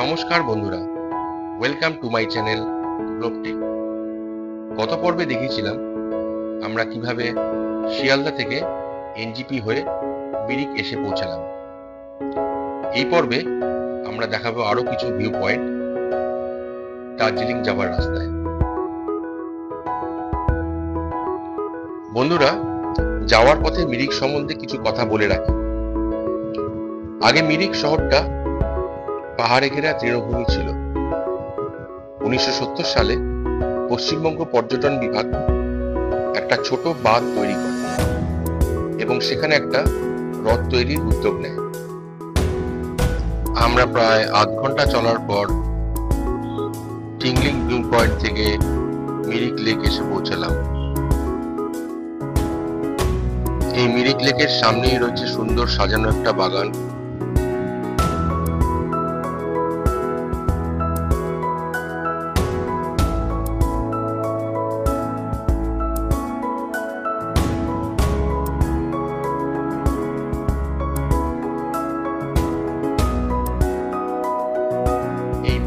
নমস্কার বন্ধুরা, welcome to my channel গ্লোবটেক। গত পর্বে দেখিয়েছিলাম আমরা কিভাবে শিয়ালদা থেকে এনজিপি হয়ে মিরিক এসে পৌঁছালাম। এই পর্বে আমরা দেখাবো আরো কিছু ভিউ পয়েন্ট দার্জিলিং যাবার রাস্তায়। বন্ধুরা, যাওয়ার পথে মিরিক সম্বন্ধে কিছু কথা বলে রাখি। আগে মিরিক শহরটা পাহাড়ে ঘেরা তৃণভূমি ছিল। 1970 সালে পশ্চিমবঙ্গ পর্যটন বিভাগ একটা ছোট বাঁধ তৈরি করে এবং সেখানে একটা হ্রদ তৈরির উদ্যোগ নেয়। আমরা প্রায় আধ ঘন্টা চলার পর টিংলিং ভিউ পয়েন্ট থেকে মিরিক লেক এসে পৌঁছালাম। এই মিরিক লেকের সামনেই রয়েছে সুন্দর সাজানো একটা বাগান।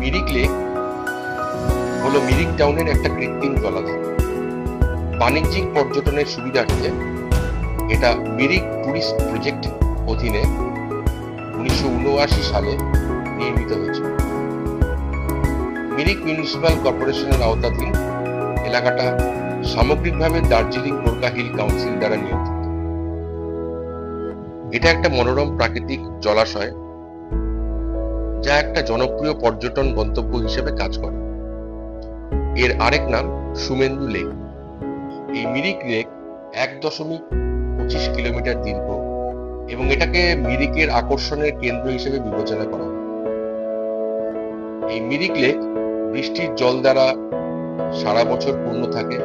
মিরিক লেক হলো মিরিক টাউনের একটা কৃত্রিম জলাধার। বাণিজ্যিক পর্যটনের সুবিধার্থে এটা মিরিক টুরিস্ট প্রজেক্ট অধীনে 1979 সালে নির্মিত হয়েছিল। মিরিক মিউনিসিপাল কর্পোরেশনের আওতাধীন এলাকাটা সামগ্রিকভাবে দার্জিলিং গোর্খা হিল কাউন্সিল দ্বারা নিয়ন্ত্রিত। এটা একটা মনোরম প্রাকৃতিক জলাশয় যা একটা জনপ্রিয় পর্যটন গন্তব্য হিসেবে কাজ করে। এর আরেক নাম সুমেন্দু লেক। এই মিরিক লেক 1.25 কিলোমিটার দীর্ঘ এবং এটাকে মিরিকের আকর্ষণের কেন্দ্র হিসেবে বিবেচনা করা হয়। এই মিরিক লেক বৃষ্টির জল দ্বারা সারা বছর পূর্ণ থাকে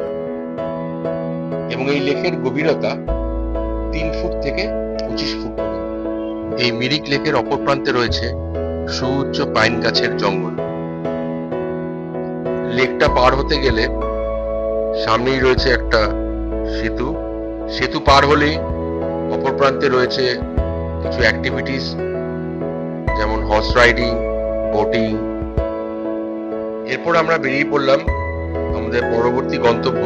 এবং এই লেকের গভীরতা 3 ফুট থেকে 25 ফুট পর্যন্ত। এই মিরিক লেকের অপর প্রান্তে রয়েছে সুউচ্চ পাইন গাছের জঙ্গল। লেকটা পার হতে গেলে সামনেই রয়েছে একটা সেতু পার হলেই অপর প্রান্তে রয়েছে কিছু অ্যাক্টিভিটিস, যেমন হর্স রাইডিং, বোটিং। এরপর আমরা বেরিয়ে পড়লাম আমাদের পরবর্তী গন্তব্য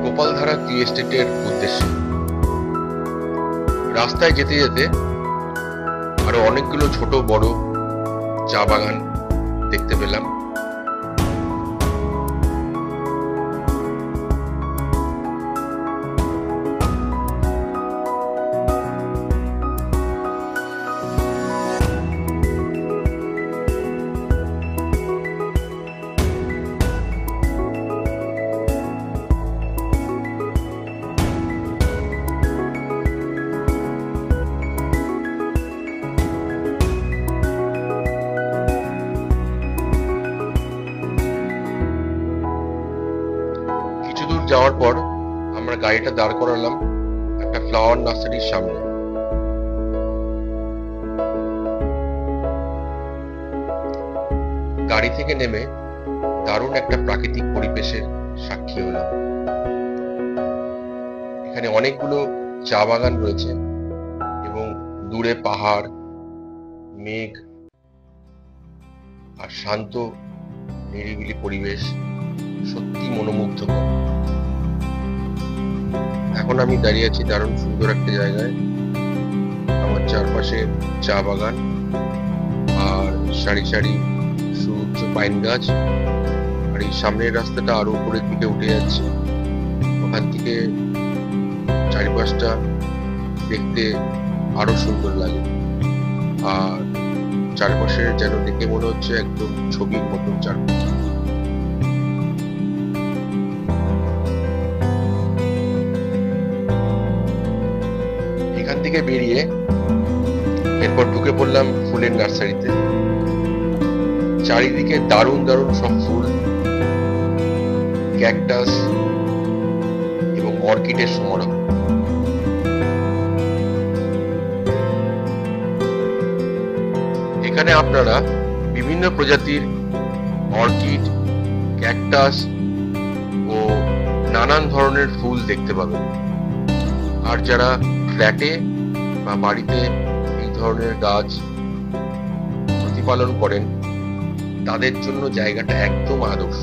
গোপালধারা টি এস্টেটের উদ্দেশ্যে। রাস্তায় যেতে যেতে আরো অনেকগুলো ছোট বড় চা বাগান দেখতে পেলাম। যাওয়ার পর আমরা গাড়িটা দাঁড় করালাম একটা ফ্লাওয়ার নার্সারির সামনে। গাড়ি থেকে নেমে দারুণ একটা প্রাকৃতিক পরিবেশের সাক্ষী হলাম। এখানে অনেকগুলো চা বাগান রয়েছে এবং দূরে পাহাড়, মেঘ আর শান্ত নিরিবিলি পরিবেশ সত্যি মনোমুগ্ধকর। এখন আমি দাঁড়িয়ে আছি দারুণ সুন্দর একটা জায়গায়। আমার চারপাশে চা বাগান আর সারি সারি সুউচ্চ পাইন গাছ, আর এই সামনের রাস্তাটা আরো উপরের দিকে উঠে যাচ্ছে। ওখান থেকে চারিপাশটা দেখতে আরো সুন্দর লাগে আর চারপাশে যেন দেখে মনে হচ্ছে একদম ছবির মতন চারপাশ। এখান থেকে বেরিয়ে এরপর ঢুকে পড়লাম ফুলের নার্সারিতে। চারিদিকে দারুণ দারুণ সব ফুল, ক্যাকটাস এবং অর্কিডের সমারোহ। এখানে আপনারা বিভিন্ন প্রজাতির অর্কিড, ক্যাকটাস ও নানান ধরনের ফুল দেখতে পাবেন। আর যারা ফ্ল্যাটে বা বাড়িতে এই ধরনের গাছ প্রতিপালন করেন তাদের জন্য জায়গাটা একদম আদর্শ।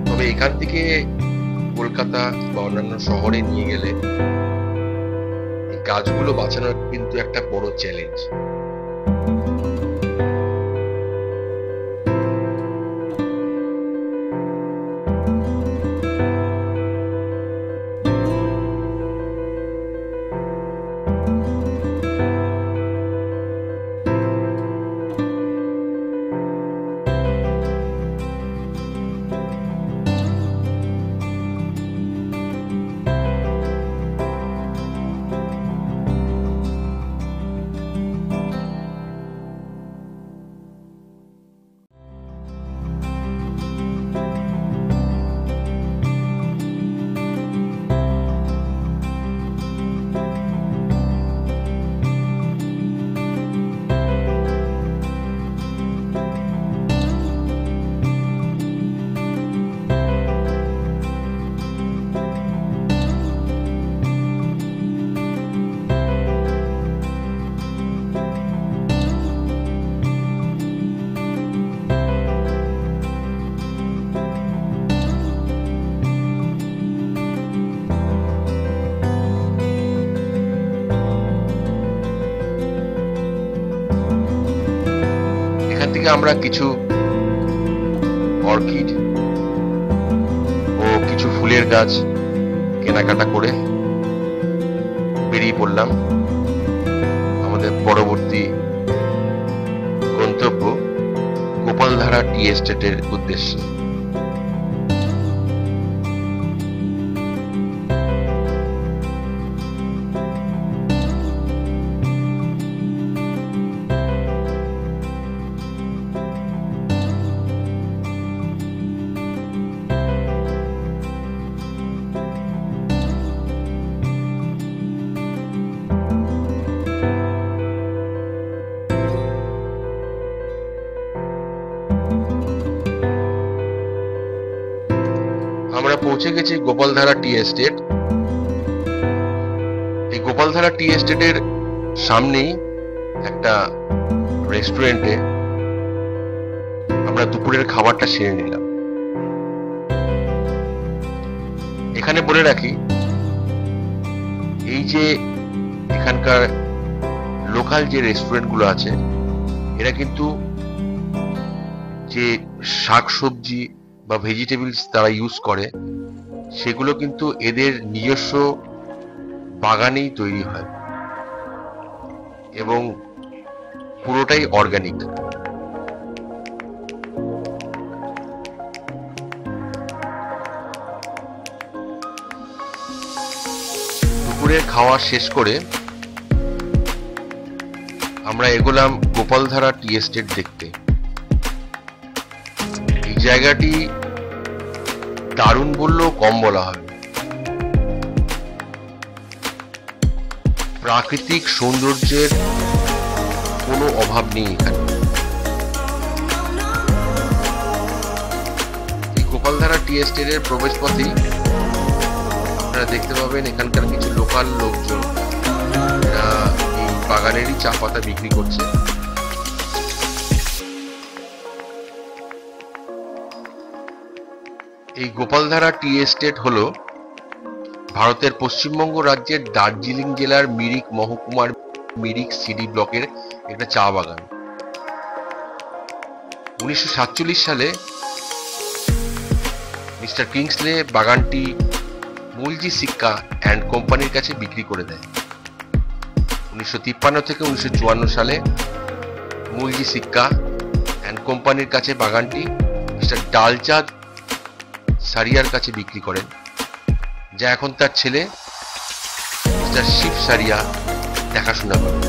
তবে এখান থেকে কলকাতা বা অন্যান্য শহরে নিয়ে গেলে এই গাছগুলো বাঁচানো কিন্তু একটা বড় চ্যালেঞ্জ। এখান থেকে আমরা কিছু অর্কিড ও কিছু ফুলের গাছ কেনাকাটা করে বেরিয়ে পড়লাম আমাদের পরবর্তী গন্তব্য গোপালধারা টি এস্টেটের উদ্দেশ্যে। আমরা পৌঁছে গেছি গোপালধারা টি এস্টেট। এই গোপালধারা টি এস্টেটের সামনেই একটা রেস্টুরেন্টে আমরা দুপুরের খাবারটা সেরে নিলাম। এখানে বলে রাখি, এই যে এখানকার লোকাল যে রেস্টুরেন্ট গুলো আছে, এরা কিন্তু যে শাকসবজি বা ভেজিটেবলস তারা ইউজ করে সেগুলো কিন্তু এদের নিজস্ব বাগানেই তৈরি হয় এবং পুরোটাই অর্গানিক। দুপুরের খাওয়া শেষ করে আমরা এগোলাম গোপালধারা টি এস্টেট দেখতে। এই জায়গাটি দারুণ বললেও কম বলা হবে। প্রাকৃতিক সৌন্দর্যের কোনো অভাব নেই এখানে। এই গোপালধারা টি এস্টেটের প্রবেশ পথেই আপনারা দেখতে পাবেন এখানকার কিছু লোকাল লোকজন এরা এই বাগানেরই চা পাতা বিক্রি করছে। এই গোপালধারা টি এস্টেট হলো ভারতের পশ্চিমবঙ্গ রাজ্যের দার্জিলিং জেলার মিরিক মহকুমার মিরিক সিডি ব্লকের একটা চা বাগান। 1947 সালে মিস্টার কিংসলে বাগানটি মুলজি সিক্কা অ্যান্ড কোম্পানির কাছে বিক্রি করে দেয়। 1953 থেকে 1954 সালে মুলজি সিক্কা অ্যান্ড কোম্পানির কাছে বাগানটি মিস্টার ডালচাঁদ সারিয়ার কাছে বিক্রি করেন, যা এখন তার ছেলে মিস্টার শিব সারিয়া দেখাশোনা করেন।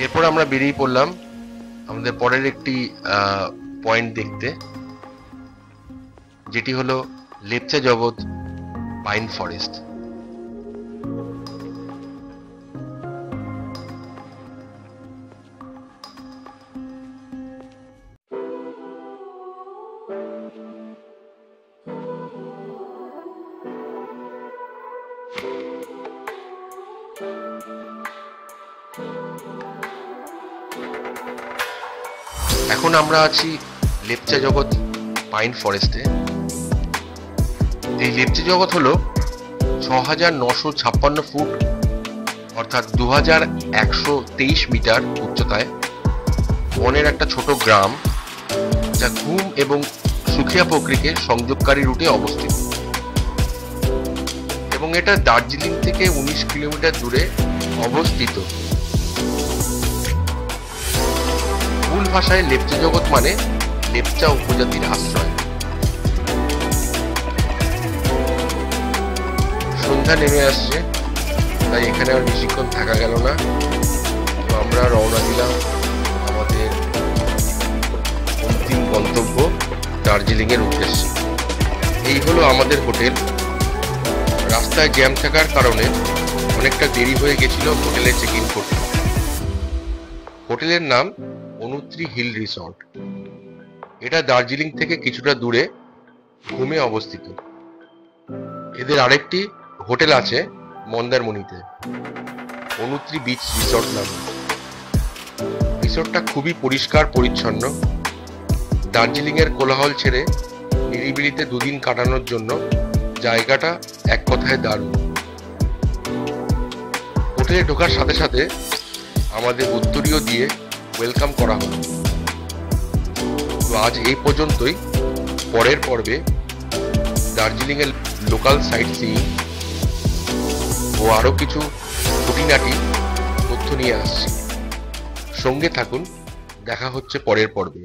এরপর আমরা বেরিয়ে পড়লাম আমাদের পরের একটি পয়েন্ট দেখতে, যেটি হলো লেপচা জগৎ পাইন ফরেস্ট। এখন আমরা আছি লেপচা জগৎ পাইন ফরেস্টে। এই লেপচা জগৎ হলো ৬৯৫৬ ফুট অর্থাৎ ২১২৩ মিটার উচ্চতায় বনের একটা ছোট গ্রাম, যা ঘুম এবং সুখিয়া পোখরিকে সংযোগকারী রুটে অবস্থিত, এবং এটা দার্জিলিং থেকে ১৯ কিলোমিটার দূরে অবস্থিত। মূল ভাষায় লেপচা জগৎ মানে লেপচা উপজাতির আশ্রয়। সন্ধ্যা নেমে আসছে, তাই এখানে আর বেশিক্ষণ থাকা গেল না। তো আমরা রওনা দিলাম আমাদের অন্তিম গন্তব্য দার্জিলিং এর উদ্দেশ্যে। এই হলো আমাদের হোটেল। রাস্তায় জ্যাম থাকার কারণে অনেকটা দেরি হয়ে গেছিল হোটেলে চেক ইন করতে। হোটেলের নাম অনুত্রি হিল রিসর্ট। এটা দার্জিলিং থেকে কিছুটা দূরে ঘুমে অবস্থিত। এদের আরেকটি হোটেল আছে মন্দারমণিতে, অনুত্রি বিচ রিসর্ট নামে। রিসর্টটা খুবই পরিষ্কার পরিচ্ছন্ন। দার্জিলিং এর কোলাহল ছেড়ে নিরিবিলিতে দুদিন কাটানোর জন্য জায়গাটা এক কথায় দারুণ। হোটেলে ঢোকার সাথে সাথে আমাদের উত্তরীয় দিয়ে ওয়েলকাম করা হলো। তো আজ এই পর্যন্তই। পরের পর্বে দার্জিলিং এর লোকাল সাইট সিইং ও আরো কিছু খুঁটিনাটি তথ্য নিয়ে আসছি। সঙ্গে থাকুন, দেখা হচ্ছে পরের পর্বে।